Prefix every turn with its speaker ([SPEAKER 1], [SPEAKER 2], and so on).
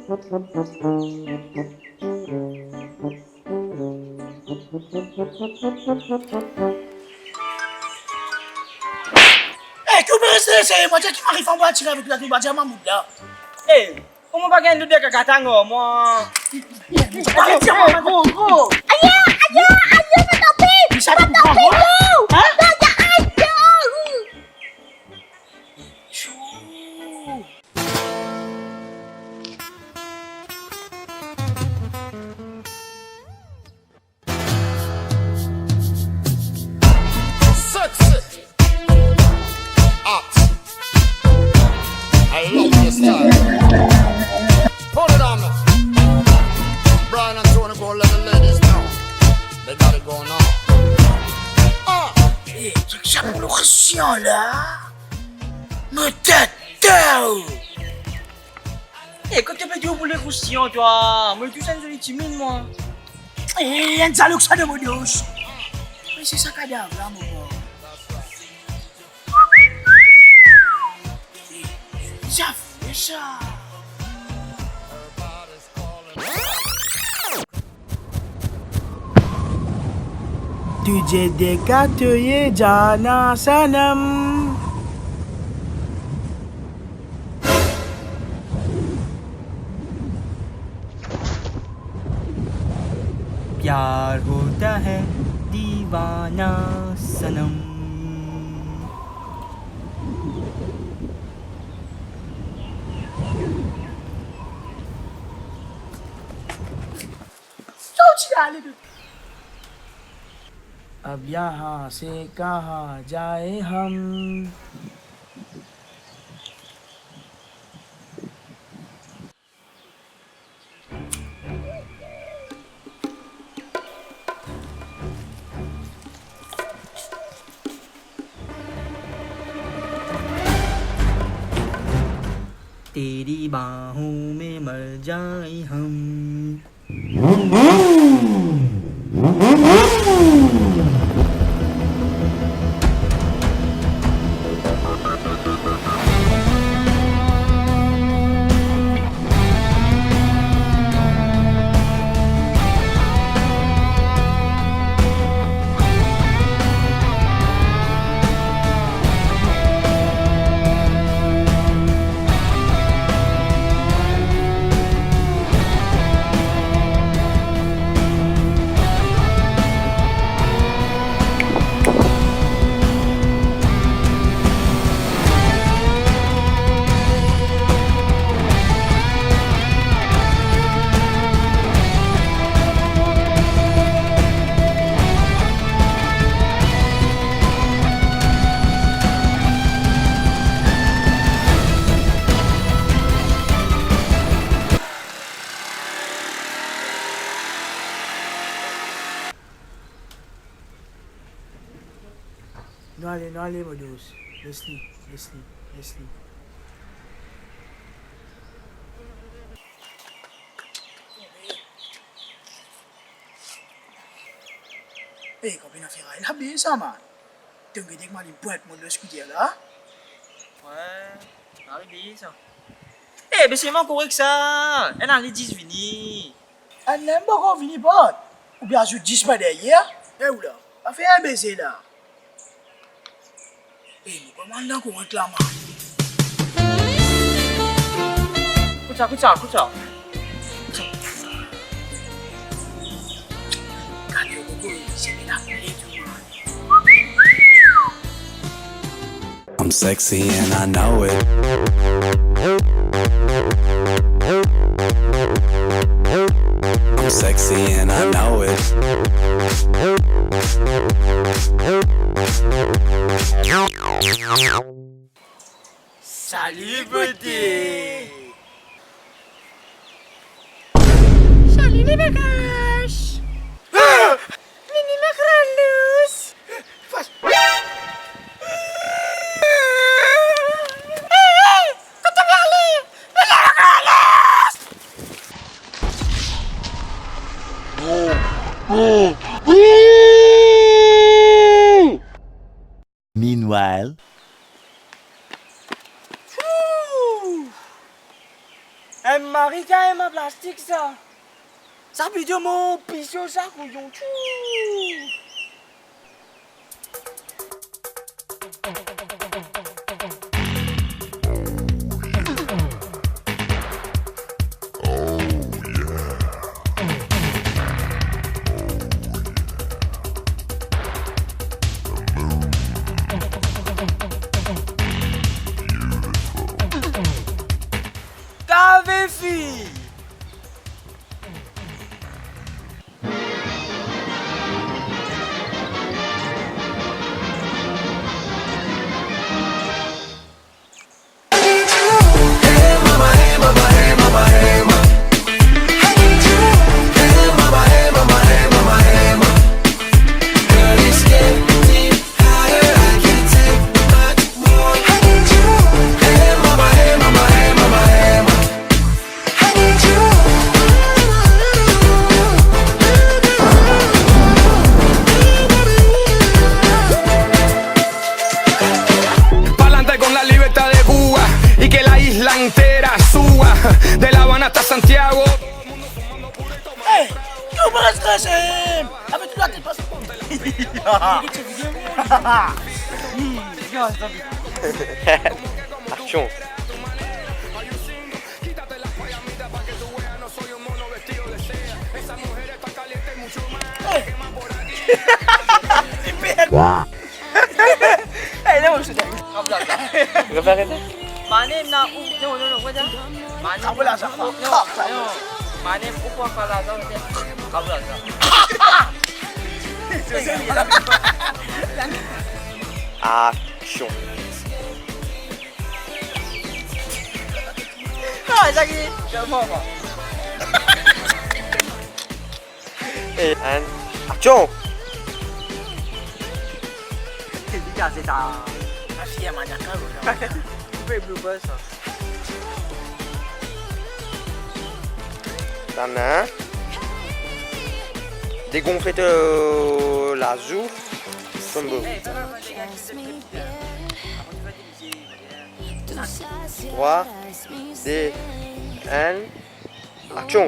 [SPEAKER 1] Tu me restes c'est moi qui m'arrive en voiture avec la tuba à Mahmoud là.
[SPEAKER 2] Comment pas gagner de kakatango, moi?
[SPEAKER 1] Gros.
[SPEAKER 3] Ayo, mais
[SPEAKER 1] Ça te prend quoi? Hein?
[SPEAKER 4] I love your style. Put it on me. Brian and Tony go let the ladies know. They got it going on.
[SPEAKER 1] Truc ça pour le chien là. Me tâteau.
[SPEAKER 2] Quand tu peux dire pour les croustillants, toi? Moi, tu sais, je suis timide, moi.
[SPEAKER 1] Un zalouk ça de modios. Mais c'est ça cadavre là, mon gars. Ça fait ça. तुझे देखा तो ये जाना सनम
[SPEAKER 2] प्यार होता है दीवाना सनम
[SPEAKER 1] अब यहाँ से कहाँ जाए हम
[SPEAKER 2] तेरी बाहों में मर जाए हम
[SPEAKER 1] Non allez Modios. Laisse-les. Copine affaire, elle a bien ça, man. Tu me dis que moi, il peut être mon de scooter là.
[SPEAKER 2] Ouais, arrivé ça. Mais c'est moins correct ça. Elle a les 10 finis.
[SPEAKER 1] Elle n'aime pas qu'on finit pas. Ou bien, je dis pas derrière. Où là? On fait un baiser là. Nous commandons qu'on réclame.
[SPEAKER 2] Écoute ça.
[SPEAKER 1] Quand tu veux, c'est bien appelé tout.
[SPEAKER 5] I'm sexy and I know it. I'm sexy and I know it.
[SPEAKER 2] Salut beauté.
[SPEAKER 3] Salut les bagages. Mini macralus.
[SPEAKER 5] Meanwhile,
[SPEAKER 3] Arrêtez ma plastique ça. Ça veut dire mon pisson ça couillon. T'avais fille.
[SPEAKER 6] Pa'lante con la libertad de Cuba y que la isla entera suba de La Habana hasta Santiago.
[SPEAKER 1] Hey, tu me restes stressé. Avec toi, t'es pas.
[SPEAKER 7] Action.
[SPEAKER 3] Eh, là, on se dit.
[SPEAKER 7] Tu vas faire arrêter?
[SPEAKER 2] Manem na no, quoi dire? Manem.
[SPEAKER 1] Kabla ça.
[SPEAKER 2] No. Manem pourquoi pas là dans Kabla ça.
[SPEAKER 7] Action.
[SPEAKER 2] Ah, Jackie, je m'en vais.
[SPEAKER 7] Et action.
[SPEAKER 2] C'est ça.
[SPEAKER 1] La fille m'a dit
[SPEAKER 2] Tu peux blooper ça.
[SPEAKER 7] T'en dégonfler la joue. Comme beau. 3, 2, 1, action.